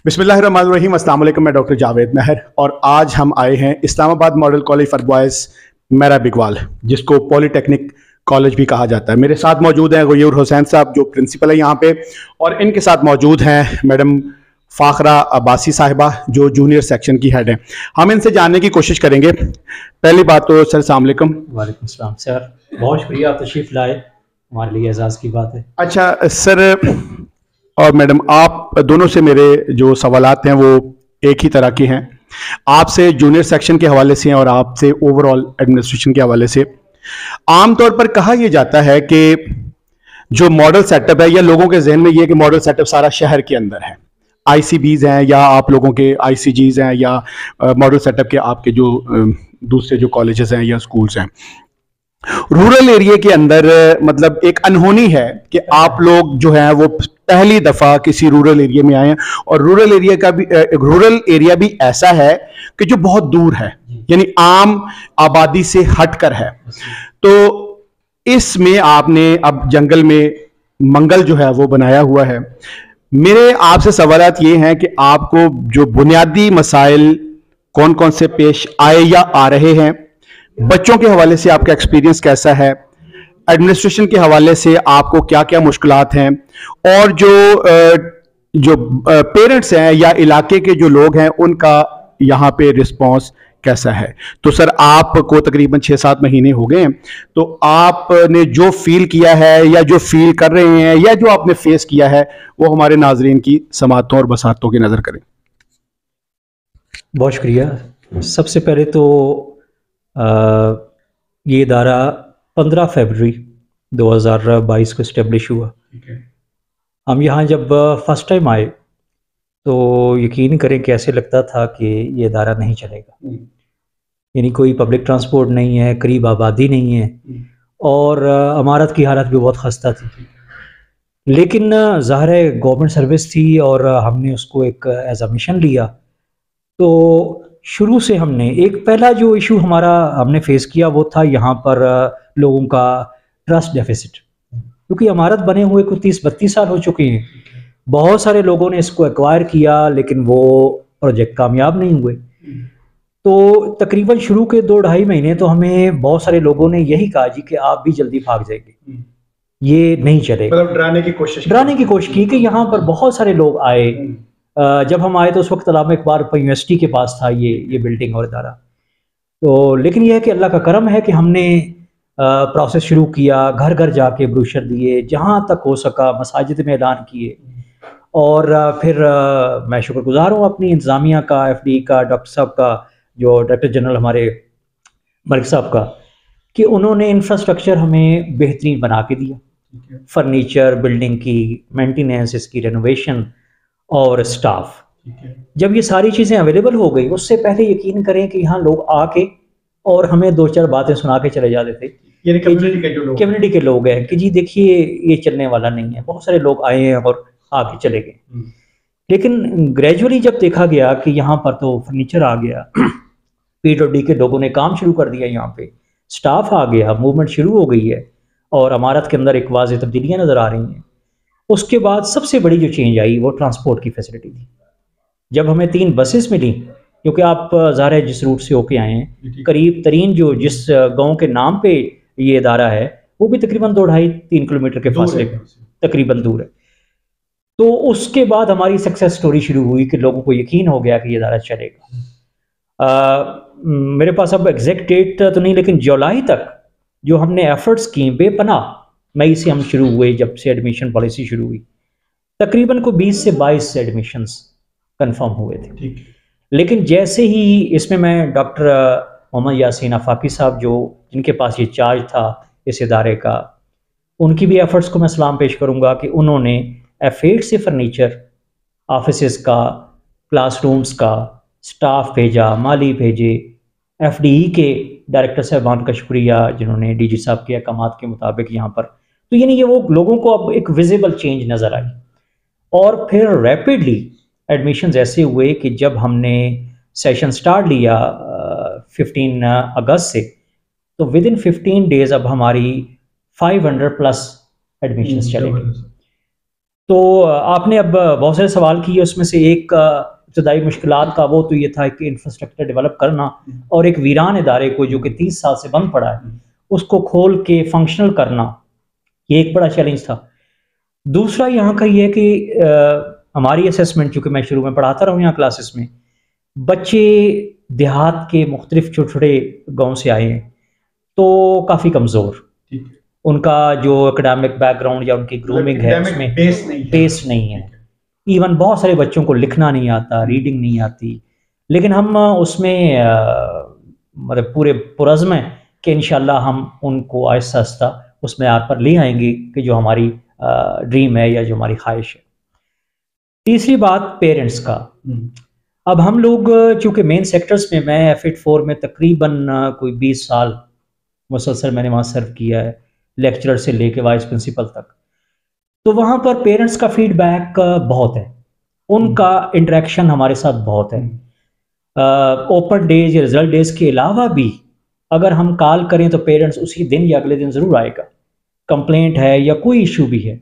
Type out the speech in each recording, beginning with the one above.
बिस्मिल्लाहिर्रहमानिर्रहीम। अस्सलाम वालेकुम। मैं डॉक्टर जावेद महर और आज हम आए हैं Islamabad model college for boys मेरा बिगवाल, जिसको पॉलीटेक्निक कॉलेज भी कहा जाता है। मेरे साथ मौजूद हैं गयूर हुसैन साहब, जो प्रिंसिपल है यहाँ पे, और इनके साथ मौजूद हैं मैडम फ़ाखरा अब्बासी साहिबा, जो जूनियर सेक्शन की हेड हैं। हम इनसे जानने की कोशिश करेंगे। पहली बात तो सर अस्सलाम वालेकुम। वालेकुम सलाम सर, बहुत शुक्रिया आप तशरीफ़ लाए, हमारे लिए एजाज़ की बात है। अच्छा सर और मैडम, आप दोनों से मेरे जो सवालात हैं वो एक ही तरह के हैं। आपसे जूनियर सेक्शन के हवाले से और आपसे ओवरऑल एडमिनिस्ट्रेशन के हवाले से। आमतौर पर कहा यह जाता है कि जो मॉडल सेटअप है, या लोगों के जहन में ये कि मॉडल सेटअप सारा शहर के अंदर है, आईसीबीज हैं या आप लोगों के आईसीजीज हैं, या मॉडल सेटअप के आपके जो दूसरे जो कॉलेजेस हैं या स्कूल्स हैं, रूरल एरिया के अंदर मतलब एक अनहोनी है कि आप लोग जो है वो पहली दफा किसी रूरल एरिया में आए हैं, और रूरल एरिया भी ऐसा है कि जो बहुत दूर है, यानी आम आबादी से हटकर है। तो इसमें आपने अब जंगल में मंगल जो है वो बनाया हुआ है। मेरे आपसे सवालात ये हैं कि आपको जो बुनियादी मसाइल कौन कौन से पेश आए या आ रहे हैं, बच्चों के हवाले से आपका एक्सपीरियंस कैसा है, एडमिनिस्ट्रेशन के हवाले से आपको क्या क्या मुश्किलात हैं, और जो पेरेंट्स हैं या इलाके के जो लोग हैं उनका यहाँ पे रिस्पांस कैसा है। तो सर, आपको तकरीबन 6-7 महीने हो गए हैं, तो आपने जो फील किया है या जो फील कर रहे हैं या जो आपने फेस किया है, वो हमारे नाजरीन की समातों और बसातों की नज़र करें। बहुत शुक्रिया। सबसे पहले तो ये इदारा 15 फरवरी 2022 को इस्टेब्लिश हुआ। हम यहाँ जब फर्स्ट टाइम आए तो यकीन करें कि ऐसे लगता था कि ये इदारा नहीं चलेगा, यानी कोई पब्लिक ट्रांसपोर्ट नहीं है, करीब आबादी नहीं है, और इमारत की हालत भी बहुत खस्ता थी। लेकिन ज़ाहिर है गवर्नमेंट सर्विस थी और हमने उसको एक एज अ मिशन लिया। तो शुरू से हमने एक पहला जो इशू हमारा हमने फेस किया वो था यहाँ पर लोगों का ट्रस्ट डेफिसिट, क्योंकि इमारत बने हुए कुछ 30-32 साल हो चुके हैं। बहुत सारे लोगों ने इसको एक्वायर किया लेकिन वो प्रोजेक्ट कामयाब नहीं हुए। तो तकरीबन शुरू के 2-2.5 महीने तो हमें बहुत सारे लोगों ने यही कहा जी कि आप भी जल्दी भाग जाएंगे, ये नहीं चलेगा। मतलब डराने की कोशिश की कि यहाँ पर बहुत सारे लोग आए। जब हम आए तो उस वक्त अल्लामा इकबाल यूनिवर्सिटी के पास था ये बिल्डिंग और इदारा। तो लेकिन यह है कि अल्लाह का करम है कि हमने प्रोसेस शुरू किया, घर घर जाके ब्रोशर दिए, जहाँ तक हो सका मसाजिद में ऐलान किए। और फिर मैं शुक्रगुजार हूँ अपनी इंतज़ामिया का, एफडी का, डॉक्टर साहब का, जो डायरेक्टर जनरल हमारे मलिक साहब का, कि उन्होंने इंफ्रास्ट्रक्चर हमें बेहतरीन बना के दिया। फर्नीचर, बिल्डिंग की मेंटेनेंस, इसकी रेनोवेशन और स्टाफ। जब ये सारी चीज़ें अवेलेबल हो गई, उससे पहले यकीन करें कि यहाँ लोग आके और हमें 2-4 बातें सुना के चले जाते थे, कम्युनिटी के लोग हैं कि जी देखिए ये चलने वाला नहीं है। बहुत सारे लोग आए हैं और आके चले गए। लेकिन ग्रेजुअली जब देखा गया कि यहाँ पर तो फर्नीचर आ गया, पीडब्ल्यूडी के लोगों ने काम शुरू कर दिया, यहाँ पे स्टाफ आ गया, मूवमेंट शुरू हो गई है और इमारत के अंदर एक वाज़ेह तब्दीलियाँ नज़र आ रही हैं। उसके बाद सबसे बड़ी जो चेंज आई वो ट्रांसपोर्ट की फैसिलिटी थी। जब हमें 3 बसेस मिली, क्योंकि आप ज़ाहिर है जिस रूट से होके आए हैं, करीब तरीन जो जिस गांव के नाम पे ये इदारा है वो भी तकरीबन 2-2.5-3 किलोमीटर के फासले तकरीबन दूर है। तो उसके बाद हमारी सक्सेस स्टोरी शुरू हुई कि लोगों को यकीन हो गया कि ये इदारा चलेगा। मेरे पास अब एग्जैक्ट डेट तो नहीं, लेकिन जुलाई तक जो हमने एफर्ट्स किए बेपनाह, मई से हम शुरू हुए, जब से एडमिशन पॉलिसी शुरू हुई, तकरीबन को 20 से 22 एडमिशन्स कंफर्म हुए थे। लेकिन जैसे ही इसमें मैं डॉक्टर मोहम्मद यासीन आफाकी साहब, जो जिनके पास ये चार्ज था इस इदारे का, उनकी भी एफर्ट्स को मैं सलाम पेश करूँगा कि उन्होंने F8 से फर्नीचर, ऑफिस का, क्लासरूम्स का, स्टाफ भेजा, माली भेजे, FDE के डायरेक्टर साहबान का शुक्रिया जिन्होंने DG साहब के अहकामात के मुताबिक यहाँ पर, तो यानी ये वो लोगों को अब एक विजिबल चेंज नज़र आई। और फिर रैपिडली एडमिशन्स ऐसे हुए कि जब हमने सेशन स्टार्ट लिया 15 अगस्त से, तो विद इन 15 डेज अब हमारी 500 प्लस एडमिशन्स चले गए। तो आपने अब बहुत सारे सवाल किए, उसमें से एक इब्तदाई मुश्किलात का वो तो ये था कि इंफ्रास्ट्रक्चर डेवलप करना और एक वीरान इदारे को जो कि 30 साल से बंद पड़ा है उसको खोल के फंक्शनल करना, ये एक बड़ा चैलेंज था। दूसरा यहाँ का ये है कि हमारी असेसमेंट, चूँकि मैं शुरू में पढ़ाता रहा हूँ यहाँ क्लासेस में, बच्चे देहात के मुख्तलिफ छोटे छोटे गाँव से आए हैं तो काफ़ी कमज़ोर, उनका जो एकेडमिक बैकग्राउंड या उनकी ग्रूमिंग है उसमें बेस नहीं है। इवन बहुत सारे बच्चों को लिखना नहीं आता, रीडिंग नहीं आती, लेकिन हम उसमें मतलब पूरे पुरज़्म हैं कि इंशाल्लाह हम उनको आहिस्ता आहिस्ता उस मैयार पर ले आएंगे कि जो हमारी ड्रीम है या जो हमारी ख्वाहिश है। तीसरी बात पेरेंट्स का। अब हम लोग चूँकि मेन सेक्टर्स में, मैं FIT 4 में तकरीबन कोई 20 साल मुसलसल मैंने वहाँ सर्व किया है, लेक्चरर से लेके वाइस प्रिंसिपल तक, तो वहाँ पर पेरेंट्स का फीडबैक बहुत है, उनका इंटरेक्शन हमारे साथ बहुत है। ओपन डेज या रिजल्ट डेज के अलावा भी अगर हम कॉल करें तो पेरेंट्स उसी दिन या अगले दिन ज़रूर आएगा, कंप्लेंट है या कोई इशू भी है।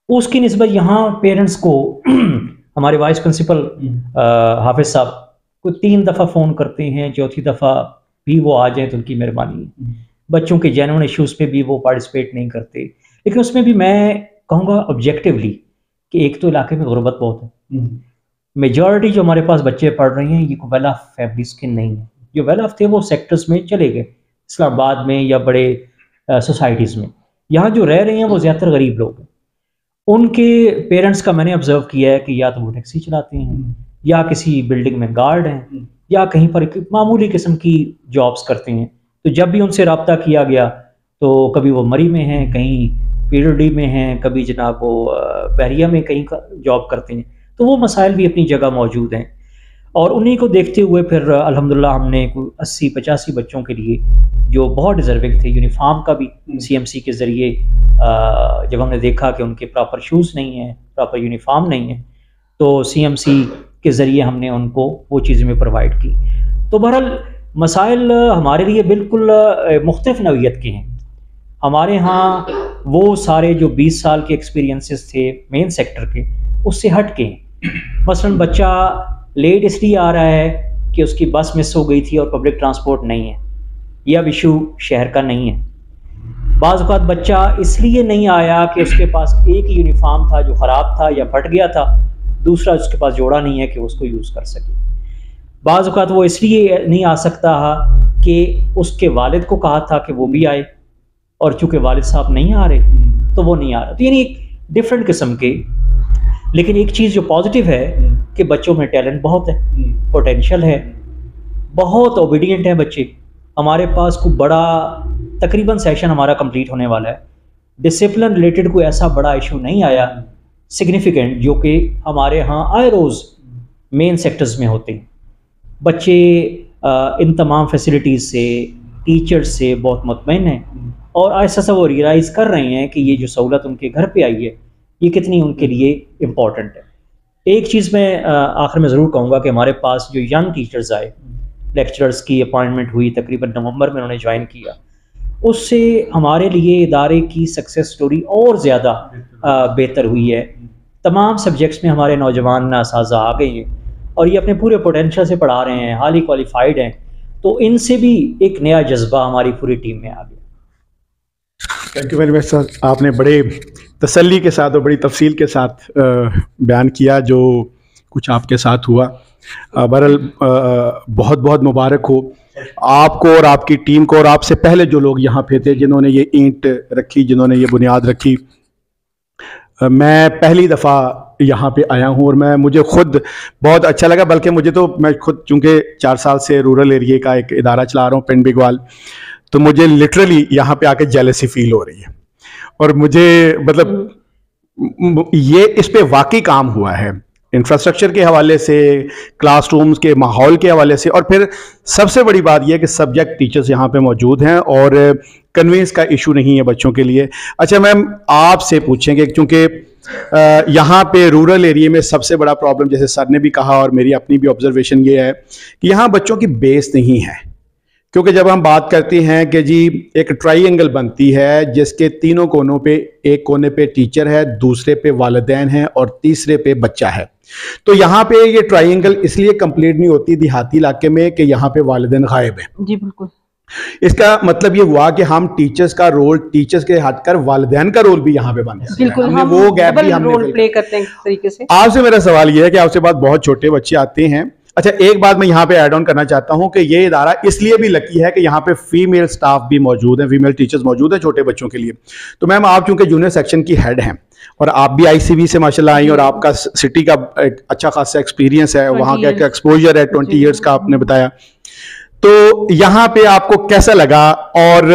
उसकी निस्बत यहाँ पेरेंट्स को हमारे वाइस प्रिंसिपल हाफिज साहब को 3 दफ़ा फ़ोन करते हैं, चौथी दफ़ा भी वो आ जाए तो उनकी मेहरबानी है। बच्चों के जेन्युइन इश्यूज़ पे भी वो पार्टिसिपेट नहीं करते, लेकिन उसमें भी मैं कहूँगा ऑब्जेक्टिवली कि एक तो इलाके में गुर्बत बहुत है, मेजॉरिटी जो हमारे पास बच्चे पढ़ रहे हैं ये को वेल ऑफ फैमिलीज़ के नहीं है, जो वेल ऑफ थे वो सेक्टर्स में चले गए, इस्लामाबाद में या बड़े सोसाइटीज़ में। यहाँ जो रह रहे हैं वो ज़्यादातर गरीब लोग हैं। उनके पेरेंट्स का मैंने ऑब्ज़र्व किया है कि या तो वो टैक्सी चलाते हैं या किसी बिल्डिंग में गार्ड हैं या कहीं पर मामूली किस्म की जॉब्स करते हैं। तो जब भी उनसे रब्ता किया गया तो कभी वो मरी में हैं, कहीं PWD में हैं, कभी जनाब वो बहरिया में कहीं का जॉब करते हैं। तो वो मसाइल भी अपनी जगह मौजूद हैं और उन्हीं को देखते हुए फिर अल्हम्दुलिल्लाह हमने 80-85 बच्चों के लिए जो बहुत डिज़र्विंग थे, यूनिफॉर्म का भी CMC के ज़रिए जब हमने देखा कि उनके प्रॉपर शूज़ नहीं हैं, प्रॉपर यूनिफॉर्म नहीं है, तो CMC के ज़रिए हमने उनको वो चीज़ें में प्रोवाइड की। तो बहरहाल मसाइल हमारे लिए बिल्कुल मुख्तलिफ नौइयत के हैं। हमारे यहाँ वो सारे जो 20 साल के एक्सपीरियंसेस थे मेन सेक्टर के, उससे हट के हैं। मसलन बच्चा लेट इसलिए आ रहा है कि उसकी बस मिस हो गई थी और पब्लिक ट्रांसपोर्ट नहीं है, यह अब इशू शहर का नहीं है। बाज़ औक़ात बच्चा इसलिए नहीं आया कि उसके पास एक ही यूनिफॉर्म था जो ख़राब था या फट गया था, दूसरा उसके पास जोड़ा नहीं है कि उसको यूज़ कर सके। बाज़ औक़ात वो इसलिए नहीं आ सकता कि उसके वालिद को कहा था कि वो भी आए और चूँकि वालिद साहब नहीं आ रहे तो वो नहीं आ रहा। तो यानी डिफरेंट किस्म के, लेकिन एक चीज़ जो पॉजिटिव है कि बच्चों में टैलेंट बहुत है, पोटेंशियल है, बहुत ओबीडियंट है बच्चे। हमारे पास कोई बड़ा तकरीबन सेशन हमारा कंप्लीट होने वाला है, डिसिप्लिन रिलेटेड कोई ऐसा बड़ा इशू नहीं आया सिग्निफिकेंट जो कि हमारे यहाँ आए रोज़ मेन सेक्टर्स में होते हैं। बच्चे इन तमाम फैसिलिटीज़ से, टीचर्स से बहुत मुतमईन हैं और आहिस्ता सा वो रियलाइज़ कर रहे हैं कि ये जो सहूलत उनके घर पे आई है ये कितनी उनके लिए इम्पॉर्टेंट है। एक चीज़ मैं आखिर में ज़रूर कहूँगा कि हमारे पास जो यंग टीचर्स आए, लेक्चरर्स की अपॉइंटमेंट हुई तकरीबन नवंबर में उन्होंने ज्वाइन किया, उससे हमारे लिए इदारे की सक्सेस स्टोरी और ज़्यादा बेहतर हुई है। तमाम सब्जेक्ट्स में हमारे नौजवान असातिज़ा आ गए हैं और ये अपने पूरे पोटेंशियल से पढ़ा रहे हैं, हाली क्वालिफाइड हैं, तो इनसे भी एक नया जज्बा हमारी पूरी टीम में आ गया। Thank you very much sir, आपने बड़े तसल्ली के साथ और बड़ी तफसील के साथ बयान किया जो कुछ आपके साथ हुआ। बहरहाल बहुत बहुत मुबारक हो आपको और आपकी टीम को और आपसे पहले जो लोग यहाँ पे थे जिन्होंने ये ईंट रखी, जिन्होंने ये बुनियाद रखी। मैं पहली दफ़ा यहाँ पे आया हूँ और मुझे खुद बहुत अच्छा लगा, बल्कि मैं खुद चूँकि 4 साल से रूरल एरिया का एक इदारा चला रहा हूँ पिंड बिगवाल, तो मुझे लिटरली यहाँ पे आके जेलसी फील हो रही है और मुझे मतलब ये इस पे वाकई काम हुआ है, इंफ्रास्ट्रक्चर के हवाले से, क्लासरूम्स के माहौल के हवाले से, और फिर सबसे बड़ी बात यह है कि सब्जेक्ट टीचर्स यहाँ पे मौजूद हैं और कन्वेंस का इशू नहीं है बच्चों के लिए। अच्छा मैम, आपसे पूछेंगे क्योंकि यहाँ पे रूरल एरिया में सबसे बड़ा प्रॉब्लम, जैसे सर ने भी कहा और मेरी अपनी भी ऑब्जर्वेशन ये है कि यहाँ बच्चों की बेस नहीं है। क्योंकि जब हम बात करते हैं कि जी एक ट्राइंगल बनती है जिसके तीनों कोनों पे, एक कोने पे टीचर है, दूसरे पे वालिदैन है और तीसरे पे बच्चा है, तो यहाँ पे ये ट्राइंगल इसलिए कंप्लीट नहीं होती देहाती इलाके में कि यहाँ पे वालिदैन गायब है। जी बिल्कुल। इसका मतलब ये हुआ कि हम टीचर्स का रोल, टीचर्स के हटकर वालिदैन का रोल भी यहाँ पे बन गया। बिल्कुल, हमने हम वो गैप भी रोल हमने प्ले करते हैं इस तरीके से। आपसे मेरा सवाल ये है कि आपसे बात बहुत छोटे बच्चे आते हैं। अच्छा, एक बात मैं यहाँ पे ऐड ऑन करना चाहता हूँ कि ये इदारा इसलिए भी लकी है कि यहाँ पे फीमेल स्टाफ भी मौजूद है, फीमेल टीचर्स मौजूद है छोटे बच्चों के लिए। तो मैम, आप चूंकि जूनियर सेक्शन की हेड हैं और आप भी आईसीबी से माशाल्लाह आई और आपका सिटी का एक अच्छा खासा एक्सपीरियंस है, वहाँ का एक्सपोजर है 20 ईयर्स का आपने बताया, तो यहाँ पे आपको कैसा लगा और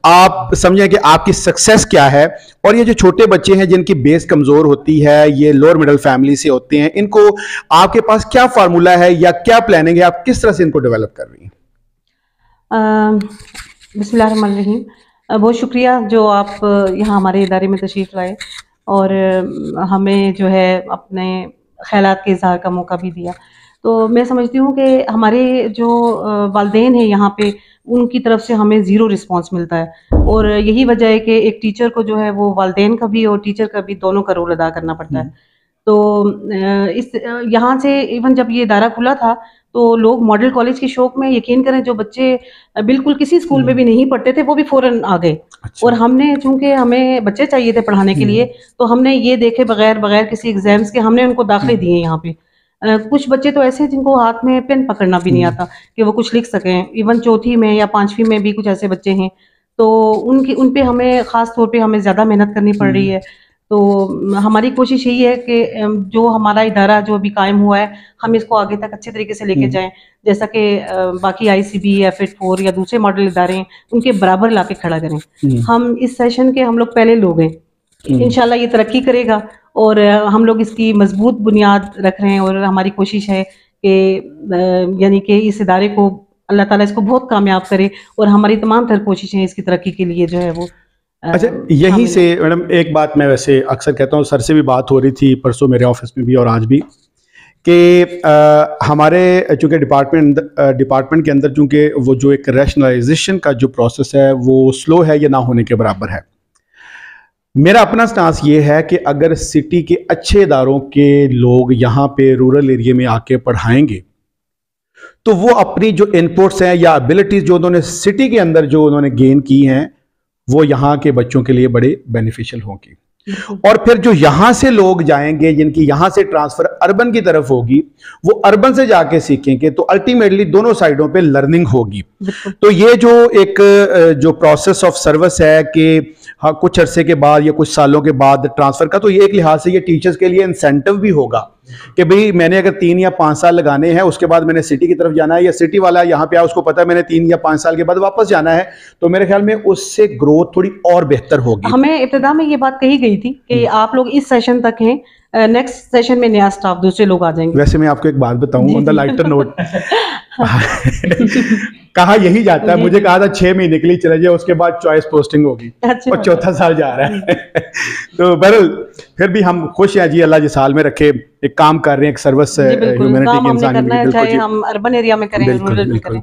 आप समझें कि आपकी सक्सेस क्या है? और ये जो छोटे बच्चे हैं जिनकी बेस कमजोर होती है, ये लोअर मिडिल फैमिली से होते हैं, इनको आपके पास क्या फार्मूला है या क्या प्लानिंग है, आप किस तरह से इनको डेवलप कर रही हैं? बिस्मिल्लाहिर्रहमानिर्रहीम। बहुत शुक्रिया जो आप यहाँ हमारे इदारे में तशरीफ़ लाए और हमें जो है अपने ख़यालात के इज़हार का मौका भी दिया। तो मैं समझती हूँ कि हमारे जो वालिदैन हैं यहाँ पे, उनकी तरफ से हमें ज़ीरो रिस्पांस मिलता है और यही वजह है कि एक टीचर को जो है वो वालिदैन का भी और टीचर का भी दोनों का रोल अदा करना पड़ता है। तो इस यहाँ से इवन जब ये इदारा खुला था तो लोग मॉडल कॉलेज के शौक में, यकीन करें, जो बच्चे बिल्कुल किसी स्कूल में भी नहीं पढ़ते थे वो भी फ़ौरन आ गए। अच्छा। और हमने, चूंकि हमें बच्चे चाहिए थे पढ़ाने के लिए, तो हमने ये देखे बगैर किसी एग्जाम्स के हमने उनको दाखिले दिए यहाँ पे। कुछ बच्चे तो ऐसे हैं जिनको हाथ में पेन पकड़ना भी नहीं आता कि वो कुछ लिख सकें। इवन चौथी में या पांचवी में भी कुछ ऐसे बच्चे हैं, तो उन पे हमें ख़ास तौर पे हमें ज़्यादा मेहनत करनी पड़ रही है। तो हमारी कोशिश यही है कि जो हमारा इदारा जो अभी कायम हुआ है, हम इसको आगे तक अच्छे तरीके से लेके जाएं, जैसा कि बाकी आईसीबी या FIT4 या दूसरे मॉडल इदारे हैं, उनके बराबर लाके खड़ा करें। हम इस सेशन के हम लोग पहले लोग हैं, इंशाल्लाह ये तरक्की करेगा और हम लोग इसकी मजबूत बुनियाद रख रहे हैं और हमारी कोशिश है कि यानी कि इस इदारे को अल्लाह ताला इसको बहुत कामयाब करे और हमारी तमाम तर कोशिशें इसकी तरक्की के लिए जो है वो। अच्छा, यहीं से मैडम एक बात मैं वैसे अक्सर कहता हूँ, सर से भी बात हो रही थी परसों मेरे ऑफिस में भी और आज भी, कि हमारे चूँकि डिपार्टमेंट के अंदर चूँकि वो जो एक रैशनलाइजेशन का जो प्रोसेस है वो स्लो है या ना होने के बराबर है। मेरा अपना स्टांस ये है कि अगर सिटी के अच्छे इदारों के लोग यहाँ पे रूरल एरिया में आके पढ़ाएंगे तो वो अपनी जो इनपुट्स हैं या एबिलिटीज जो उन्होंने सिटी के अंदर जो उन्होंने गेन की हैं वो यहाँ के बच्चों के लिए बड़े बेनिफिशियल होंगी। और फिर जो यहां से लोग जाएंगे, जिनकी यहां से ट्रांसफर अर्बन की तरफ होगी, वो अर्बन से जाके सीखेंगे, तो अल्टीमेटली दोनों साइडों पे लर्निंग होगी। तो ये जो एक जो प्रोसेस ऑफ सर्विस है कि हाँ कुछ अरसे के बाद या कुछ सालों के बाद ट्रांसफर का, तो ये एक लिहाज से ये टीचर्स के लिए इंसेंटिव भी होगा कि भाई मैंने अगर 3 या 5 साल लगाने हैं, उसके बाद मैंने सिटी की तरफ जाना है, या सिटी वाला यहाँ पे उसको पता है मैंने 3 या 5 साल के बाद वापस जाना है, तो मेरे ख्याल में उससे ग्रोथ थोड़ी और बेहतर होगी। हमें इब्तिदा में ये बात कही गई थी कि आप लोग इस सेशन तक हैं, नेक्स्ट सेशन में नया स्टाफ दूसरे लोग आ जाएंगे। वैसे मैं आपको एक बात बताऊं ऑन द लाइटर नोट, कहा यही जाता है, मुझे कहा था 6 महीने के लिए चले जाए, उसके बाद चॉइस पोस्टिंग होगी। अच्छा। और चौथा साल जा रहा है। तो बहरहाल फिर भी हम खुश हैं जी, अल्लाह जिस साल में रखे, एक काम कर रहे हैं, एक सर्विस ह्यूमैनिटी के इंसान, चाहे हम अर्बन एरिया में करें, रूरल में करें।